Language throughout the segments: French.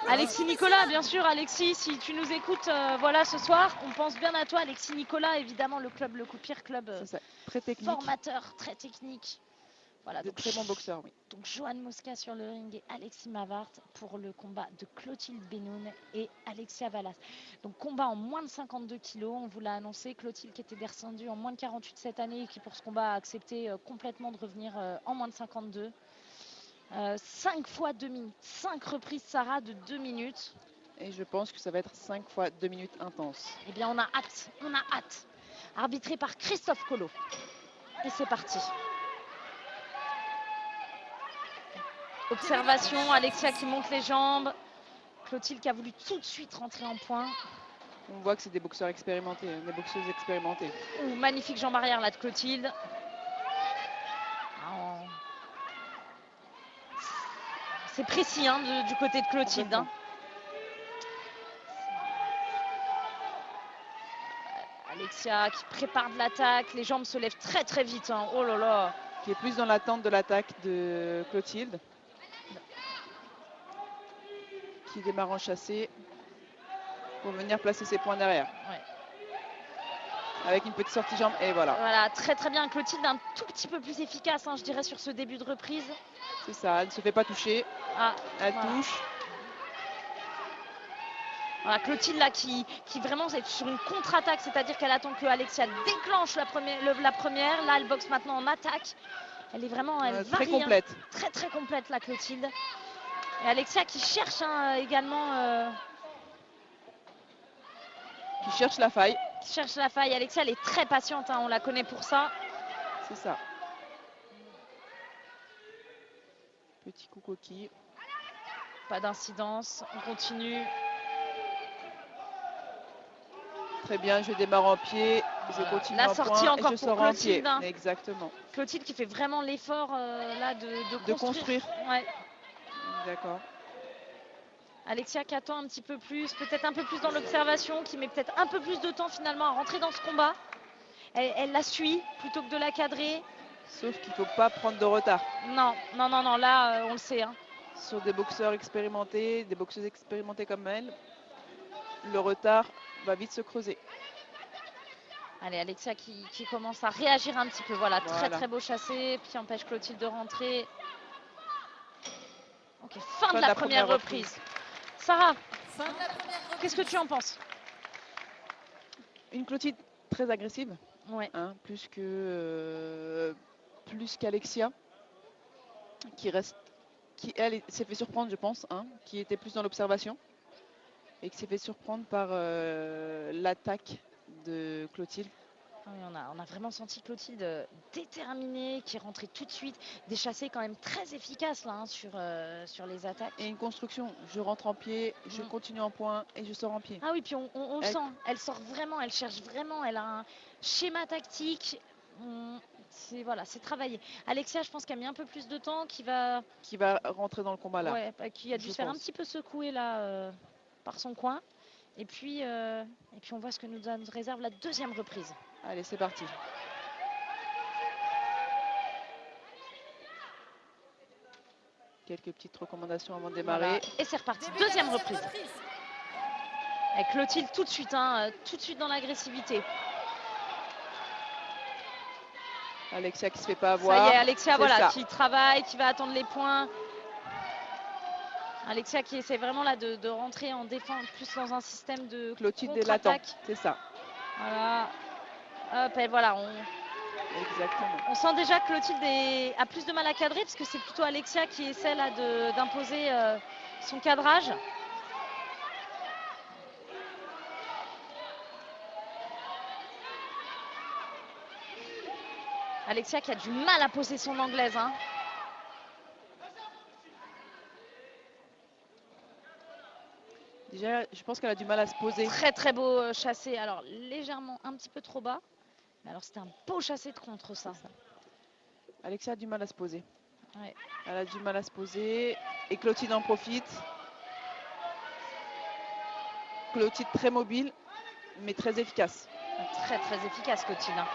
Alexis Nicolas, bien sûr. Alexis, si tu nous écoutes voilà, ce soir, on pense bien à toi. Alexis Nicolas, évidemment, le club, le Coupir Club, très technique. Formateur, très technique. Voilà, de très bons boxeurs, oui. Donc Johan Mosca sur le ring et Alexis Mavart pour le combat de Clotilde Benoun et Alexia Valas. Donc combat en moins de 52 kilos, on vous l'a annoncé. Clotilde qui était descendue en moins de 48 cette année et qui pour ce combat a accepté complètement de revenir en moins de 52. 5 fois 2 minutes, 5 reprises Sarah de 2 minutes. Et je pense que ça va être 5 fois 2 minutes intenses. Eh bien on a hâte, on a hâte. Arbitré par Christophe Collot. Et c'est parti. Observation, Alexia qui monte les jambes. Clotilde qui a voulu tout de suite rentrer en point. On voit que c'est des boxeurs expérimentés, des boxeuses expérimentées. Ouh, magnifique jambe arrière là de Clotilde. C'est précis hein, du côté de Clotilde. Hein. Alexia qui prépare de l'attaque. Les jambes se lèvent très très vite. Hein. Oh là là. Qui est plus dans l'attente de l'attaque de Clotilde. Qui démarre en chassé pour venir placer ses points derrière. Ouais. Avec une petite sortie jambe et voilà. Voilà, très très bien. Clotilde un tout petit peu plus efficace, hein, je dirais, sur ce début de reprise. C'est ça, elle ne se fait pas toucher. Elle touche. Voilà, Clotilde là qui vraiment est sur une contre-attaque, c'est-à-dire qu'elle attend que Alexia déclenche la première. Là, elle boxe maintenant en attaque. Elle est vraiment très complète. Hein, très très complète la Clotilde. Et Alexia qui cherche hein, également. Qui cherche la faille. Qui cherche la faille. Alexia, elle est très patiente, hein, on la connaît pour ça. C'est ça. Petit coup coquille. Pas d'incidence, on continue. Très bien, je démarre en pied, je continue la en sortie point encore et je pour sors en pied. Clotilde. Hein. Exactement. Clotilde qui fait vraiment l'effort là de construire. Ouais. D'accord. Alexia qui attend un petit peu plus, peut-être un peu plus dans l'observation, qui met peut-être un peu plus de temps finalement à rentrer dans ce combat. Elle la suit plutôt que de la cadrer. Sauf qu'il ne faut pas prendre de retard. Non, là on le sait. Hein. Sur des boxeurs expérimentés, des boxeuses expérimentées comme elle, le retard va vite se creuser. Allez, Alexia qui commence à réagir un petit peu. Voilà, très très beau chassé, puis empêche Clotilde de rentrer. Ok, fin de la première reprise. Sarah, qu'est-ce que tu en penses? Une Clotilde très agressive, ouais. Hein, plus qu'Alexia, qui elle s'est fait surprendre, je pense, hein, qui était plus dans l'observation et qui s'est fait surprendre par l'attaque de Clotilde. Oui, on a vraiment senti Clotilde déterminée, qui est rentrée tout de suite, des chassés quand même très efficaces là, hein, sur les attaques. Et une construction, je rentre en pied, je continue en point et je sors en pied. Ah oui, puis on le sent, elle sort vraiment, elle cherche vraiment, elle a un schéma tactique, c'est travaillé. Alexia, je pense qu'elle a mis un peu plus de temps, qui va rentrer dans le combat là. Ouais, qui a dû se faire un petit peu secouer là par son coin. Et puis on voit ce que nous réserve la deuxième reprise. Allez, c'est parti. Quelques petites recommandations avant de démarrer. Voilà. Et c'est reparti. Deuxième reprise. Avec Clotilde tout de suite dans l'agressivité. Alexia qui se fait pas avoir. Ça y est, Alexia qui travaille, qui va attendre les points. Alexia qui essaie vraiment là de rentrer en défense, plus dans un système de Clotilde l'attaque. C'est ça. Voilà. Hop, et voilà. Exactement. On sent déjà que Clotilde a plus de mal à cadrer parce que c'est plutôt Alexia qui essaie là d'imposer son cadrage. Alexia qui a du mal à poser son anglaise. Hein. Déjà, je pense qu'elle a du mal à se poser. Très très beau chassé. Alors légèrement un petit peu trop bas. Mais alors c'était un beau chassé de contre ça. Alexia a du mal à se poser. Ouais. Elle a du mal à se poser. Et Clotilde en profite. Clotilde très mobile, mais très efficace. Très très efficace Clotilde. Hein.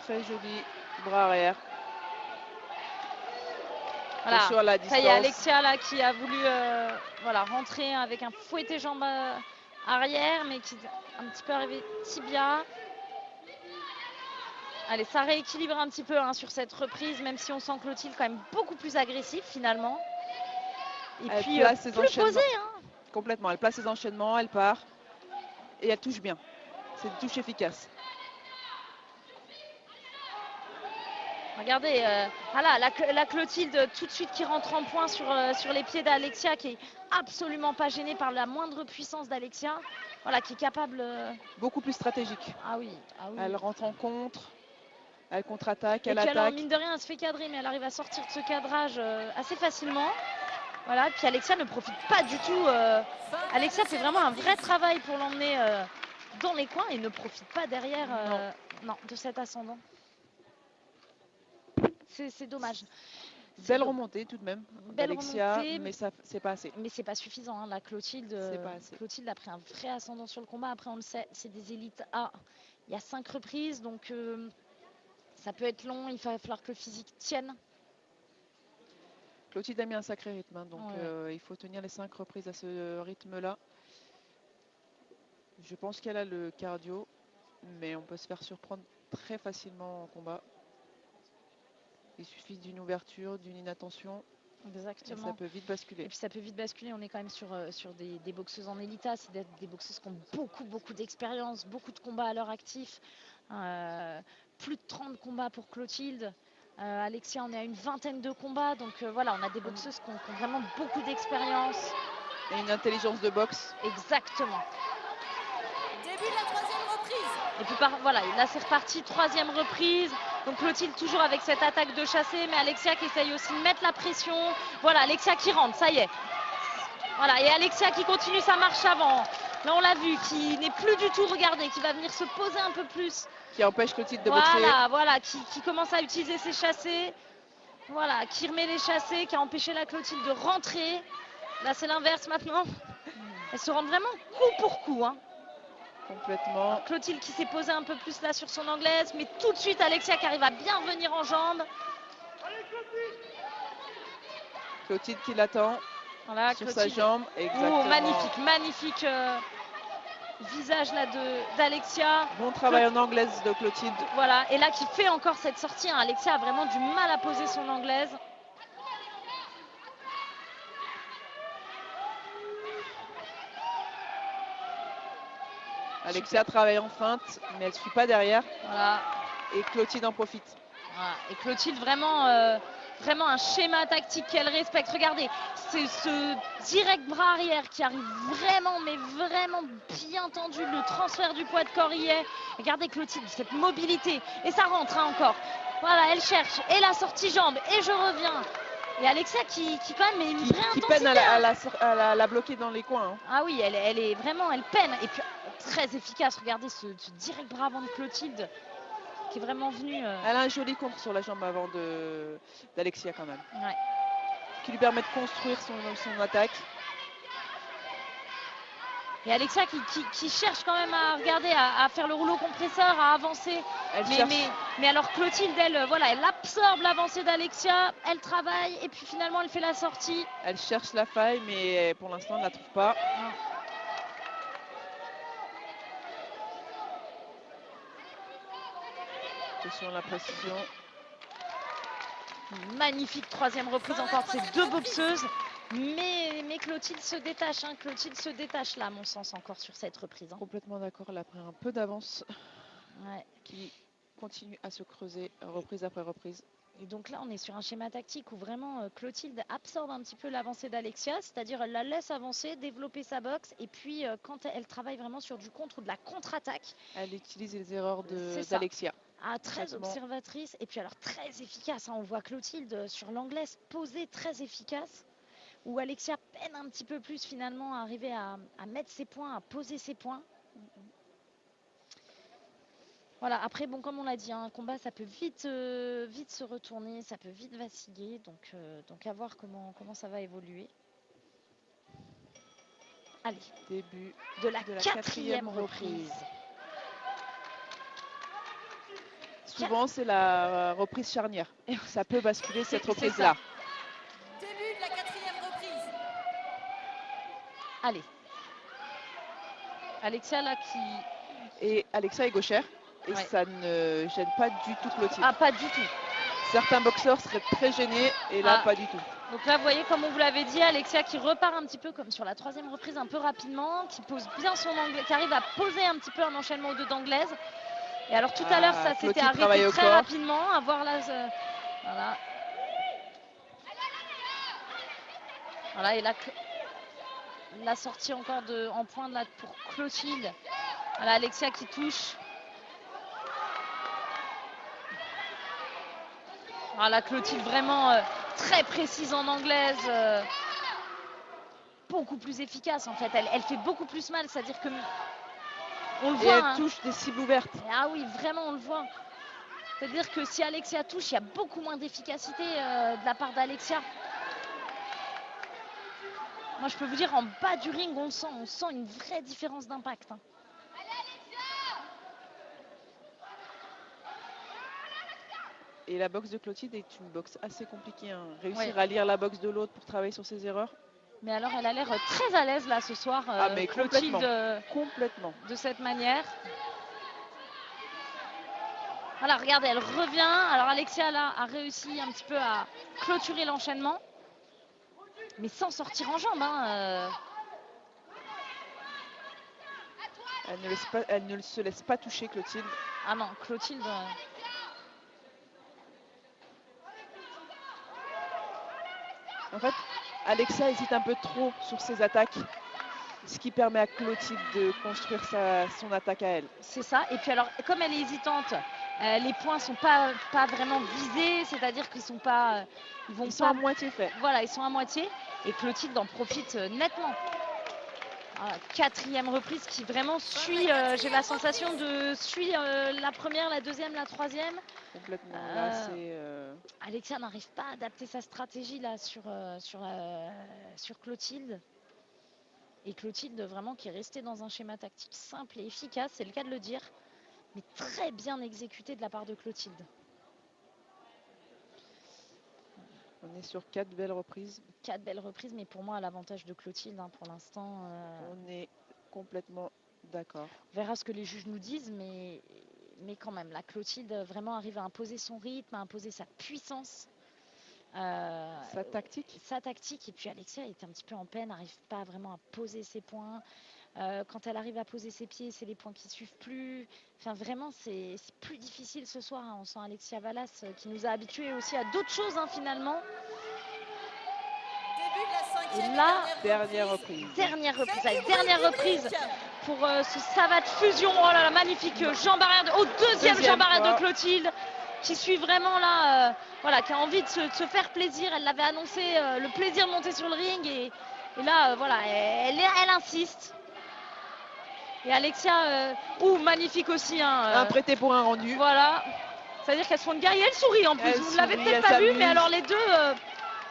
Très joli bras arrière. Voilà, Attention à la ça distance. y est, Alexia là qui a voulu voilà, rentrer avec un fouetté jambe arrière, mais qui est un petit peu arrivé tibia. Allez, ça rééquilibre un petit peu hein, sur cette reprise, même si on sent Clotilde quand même beaucoup plus agressive finalement. Et Elle puis place ses plus enchaînements. posée. Hein. Complètement, elle place ses enchaînements, elle part. Et elle touche bien. C'est une touche efficace. Regardez, voilà, la Clotilde tout de suite qui rentre en point sur les pieds d'Alexia, qui est absolument pas gênée par la moindre puissance d'Alexia. Voilà, qui est capable... Beaucoup plus stratégique. Ah oui, ah oui. Elle rentre en contre, elle contre-attaque, Et elle puis alors, attaque. mine de rien, elle se fait cadrer, mais elle arrive à sortir de ce cadrage assez facilement. Voilà, puis Alexia ne profite pas du tout. Alexia fait vraiment un vrai travail pour l'emmener dans les coins et ne profite pas derrière non, de cet ascendant. C'est dommage. Belle remontée tout de même d'Alexia, mais ça c'est pas assez. Mais c'est pas suffisant. Hein. La Clotilde a pris un vrai ascendant sur le combat. Après, on le sait, c'est des élites A. Il y a 5 reprises, donc ça peut être long. Il va falloir que le physique tienne. Clotilde a mis un sacré rythme, hein, donc il faut tenir les 5 reprises à ce rythme-là. Je pense qu'elle a le cardio, mais on peut se faire surprendre très facilement en combat. Il suffit d'une ouverture, d'une inattention. Exactement. Et ça peut vite basculer. Et puis ça peut vite basculer. On est quand même sur des boxeuses en élita. C'est des boxeuses qui ont beaucoup d'expérience, beaucoup de combats à leur actif. Plus de 30 combats pour Clotilde. Alexia, on est à une vingtaine de combats. Donc voilà, on a des boxeuses qui ont vraiment beaucoup d'expérience. Et une intelligence de boxe. Exactement. Début de la 3e reprise. Et puis voilà, là c'est reparti, 3e reprise. Donc Clotilde toujours avec cette attaque de chassé, mais Alexia qui essaye aussi de mettre la pression. Voilà, Alexia qui rentre, ça y est. Voilà, et Alexia qui continue sa marche avant. Là on l'a vu, qui n'est plus du tout regardé, qui va venir se poser un peu plus. Qui empêche Clotilde de boxer. Voilà, qui commence à utiliser ses chassés. Voilà, qui remet les chassés, qui a empêché la Clotilde de rentrer. Là c'est l'inverse maintenant. Elle se rentre vraiment coup pour coup, hein. Complètement. Clotilde qui s'est posée un peu plus là sur son anglaise, mais tout de suite Alexia qui arrive à bien revenir en jambes. Clotilde qui l'attend voilà, sur sa jambe. Exactement. Oh, magnifique visage là d'Alexia. Bon travail en anglaise de Clotilde. Voilà, et là qui fait encore cette sortie. Hein. Alexia a vraiment du mal à poser son anglaise. Alexia travaille en feinte, mais elle ne suit pas derrière. Voilà. Et Clotilde en profite. Voilà. Et Clotilde, vraiment un schéma tactique qu'elle respecte. Regardez, c'est ce direct bras arrière qui arrive vraiment bien tendu. Le transfert du poids de corps y est. Regardez Clotilde, cette mobilité. Et ça rentre hein, encore. Voilà, elle cherche. Et la sortie jambe. Et je reviens. Et Alexia qui quand même est une vraie intensité. Qui peine à la bloquer dans les coins. Hein. Ah oui, elle est vraiment, elle peine. Et puis très efficace. Regardez ce direct bras avant de Clotilde qui est vraiment venu. Elle a un joli contre sur la jambe avant d'Alexia quand même. Ouais. Qui lui permet de construire son attaque. Et Alexia qui cherche quand même à regarder, à faire le rouleau compresseur, à avancer. Mais alors Clotilde, elle absorbe l'avancée d'Alexia, elle travaille et puis finalement elle fait la sortie. Elle cherche la faille, mais pour l'instant elle ne la trouve pas. Non. Attention à la précision. Magnifique 3e reprise encore de ces 2 boxeuses. Mais Clotilde se détache, hein. Clotilde se détache là, à mon sens, encore sur cette reprise. Hein. Complètement d'accord, elle a pris un peu d'avance. Ouais. Qui continue à se creuser reprise après reprise. Et donc là, on est sur un schéma tactique où vraiment Clotilde absorbe un petit peu l'avancée d'Alexia, c'est-à-dire elle la laisse avancer, développer sa boxe, et puis quand elle travaille vraiment sur du contre ou de la contre-attaque. Elle utilise les erreurs d'Alexia. Ah, très observatrice, et puis alors très efficace. Hein. On voit Clotilde sur l'anglaise posée, très efficace, où Alexia peine un petit peu plus finalement à arriver à mettre ses points, à poser ses points. Voilà, après, bon, comme on l'a dit, hein, un combat, ça peut vite se retourner, ça peut vite vaciller, donc à voir comment ça va évoluer. Allez, début de la 4e reprise. souvent c'est la reprise charnière. Et ça peut basculer cette C'est reprise-là. Début de la 4e reprise. Allez. Alexia là qui... Et Alexia est gauchère. Et Ouais. ça ne gêne pas du tout Clotilde. Ah, pas du tout. Certains boxeurs seraient très gênés. Et là, Ah. pas du tout. Donc là, vous voyez, comme on vous l'avait dit, Alexia qui repart un petit peu comme sur la 3e reprise, un peu rapidement, qui pose bien son anglais, qui arrive à poser un petit peu un enchaînement aux deux d'anglaise. Et alors tout à l'heure, ça s'était Clotilde travaille arrêté au très corps. rapidement. À voir là, voilà. Voilà, et là, la sortie encore en pointe là pour Clotilde. Voilà, Alexia qui touche. Voilà, Clotilde vraiment très précise en anglaise. Beaucoup plus efficace en fait. Elle fait beaucoup plus mal, c'est-à-dire que on le Et voit. elle Hein. touche des cibles ouvertes. Ah oui, vraiment, on le voit. C'est-à-dire que si Alexia touche, il y a beaucoup moins d'efficacité de la part d'Alexia. Moi, je peux vous dire, en bas du ring, on sent une vraie différence d'impact. Hein. Et la boxe de Clotilde est une boxe assez compliquée. Hein. Réussir Ouais. à lire la boxe de l'autre pour travailler sur ses erreurs. Mais alors, elle a l'air très à l'aise là ce soir, mais Clotilde, complètement. de cette manière. Voilà, regardez, elle revient. Alors, Alexia là a réussi un petit peu à clôturer l'enchaînement, mais sans sortir en jambes. Hein, Elle ne se laisse pas toucher, Clotilde. Ah non, Clotilde. En fait, Alexia hésite un peu trop sur ses attaques, ce qui permet à Clotilde de construire son attaque à elle. C'est ça. Et puis alors, comme elle est hésitante, les points sont pas vraiment visés, c'est-à-dire qu'ils sont pas, ils sont à moitié faits. Voilà, ils sont à moitié. Et Clotilde en profite nettement. Voilà, 4e reprise qui vraiment suit, j'ai la sensation de suit la première, la deuxième, la troisième. Complètement. Là, c'est. Alexia n'arrive pas à adapter sa stratégie là sur Clotilde. Et Clotilde vraiment qui est restée dans un schéma tactique simple et efficace, c'est le cas de le dire, mais très bien exécuté de la part de Clotilde. On est sur 4 belles reprises. 4 belles reprises, mais pour moi à l'avantage de Clotilde hein, pour l'instant. On est complètement d'accord. On verra ce que les juges nous disent, mais quand même, la Clotilde vraiment arrive à imposer son rythme, à imposer sa puissance. Sa tactique. Sa tactique. Et puis Alexia est un petit peu en peine, n'arrive pas vraiment à poser ses points. Quand elle arrive à poser ses pieds, c'est les points qui ne suivent plus. Enfin, vraiment, c'est plus difficile ce soir. Hein. On sent Alexia Valas qui nous a habitués aussi à d'autres choses, hein, finalement. Début de la 5e et là, dernière reprise. Dernière reprise pour ce Savate Fusion. Oh là là, magnifique jambe arrière. Deuxième jambe arrière de Clotilde qui suit vraiment là, voilà, qui a envie de se faire plaisir. Elle l'avait annoncé, le plaisir de monter sur le ring. Et là, voilà, elle insiste. Et Alexia, magnifique aussi. Hein, un prêté pour un rendu. Voilà. C'est-à-dire qu'elles se font une guerre et elle sourit en plus. Vous ne l'avez peut-être pas vu, mais alors les deux,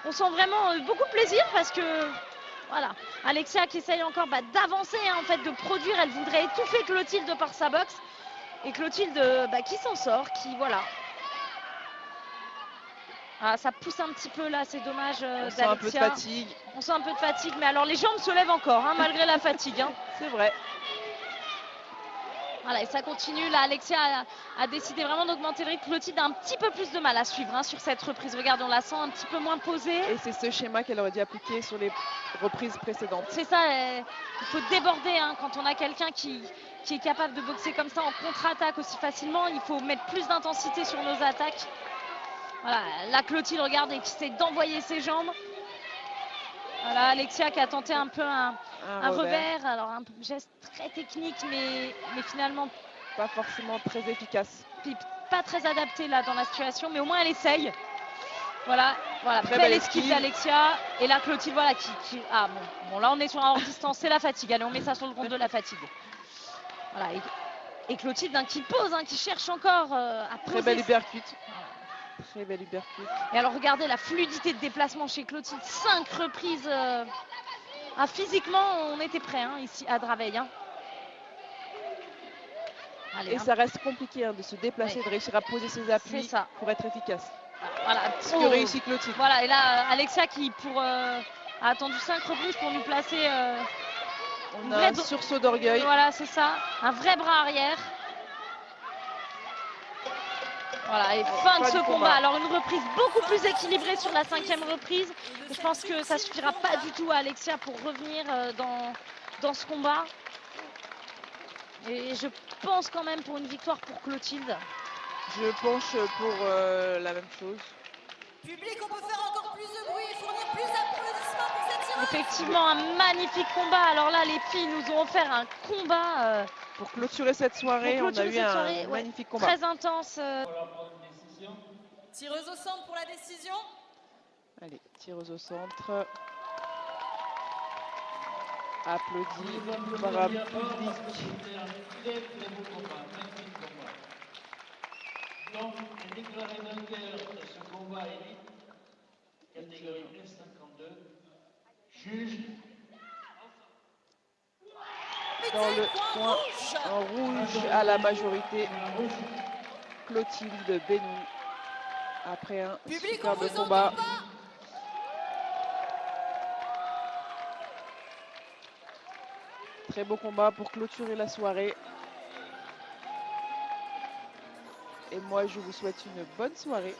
on sent vraiment beaucoup de plaisir parce que, voilà, Alexia qui essaye encore d'avancer, hein, en fait, de produire. Elle voudrait étouffer Clotilde par sa boxe. Et Clotilde qui s'en sort, qui, voilà. Ah, ça pousse un petit peu là, c'est dommage On d'Alexia. sent un peu de fatigue. On sent un peu de fatigue, mais alors les jambes se lèvent encore, hein, malgré la fatigue. Hein. C'est vrai. Voilà, et ça continue. Là, Alexia a décidé vraiment d'augmenter le rythme. Clotilde a un petit peu plus de mal à suivre hein, sur cette reprise. Regardez, on la sent un petit peu moins posée. Et c'est ce schéma qu'elle aurait dû appliquer sur les reprises précédentes. C'est ça, il faut déborder hein, quand on a quelqu'un qui est capable de boxer comme ça en contre-attaque aussi facilement. Il faut mettre plus d'intensité sur nos attaques. Voilà, la Clotilde, regardez, qui essaie d'envoyer ses jambes. Voilà, Alexia qui a tenté un peu un revers. Alors un geste très technique, mais finalement pas forcément très efficace. Puis pas très adapté là dans la situation, mais au moins elle essaye. Voilà, très belle esquive d'Alexia. Et là Clotilde, voilà, ah bon, là on est sur un hors distance, c'est la fatigue. Allez, on met ça sur le compte de la fatigue. Voilà, et Clotilde qui pose, hein, qui cherche encore à poser. Très belle uppercut. Très belle uppercut. Et alors regardez la fluidité de déplacement chez Clotilde. 5 reprises. Physiquement, on était prêts hein, ici à Draveil. Hein. Allez, Et ça reste compliqué hein, de se déplacer, de réussir à poser ses appuis ça. pour être efficace. Voilà. Ce que réussit Clotilde. Voilà, et là, Alexia qui a attendu 5 reprises pour nous placer On a un sursaut d'orgueil. Voilà, c'est ça. Un vrai bras arrière. Voilà, et fin de ce combat. Alors une reprise beaucoup plus équilibrée sur la 5e reprise. Je pense que ça suffira pas du tout à Alexia pour revenir dans ce combat. Et je pense quand même pour une victoire pour Clotilde. Je penche pour la même chose. Public, on peut faire encore plus de bruit et fournir plus d'applaudissements pour cette tirage. Effectivement, un magnifique combat. Alors là, les filles nous ont offert un combat. Pour clôturer cette soirée, on a eu un magnifique combat. Très intense. Tireuse au centre pour la décision. Allez, tireuse au centre. Applaudie par un public. Donc, est déclaré vainqueur de ce combat élite, catégorie F52, juge. Dans le coin en rouge à la majorité, Clotilde Benoun. Après un superbe combat. Très beau combat pour clôturer la soirée. Et moi, je vous souhaite une bonne soirée.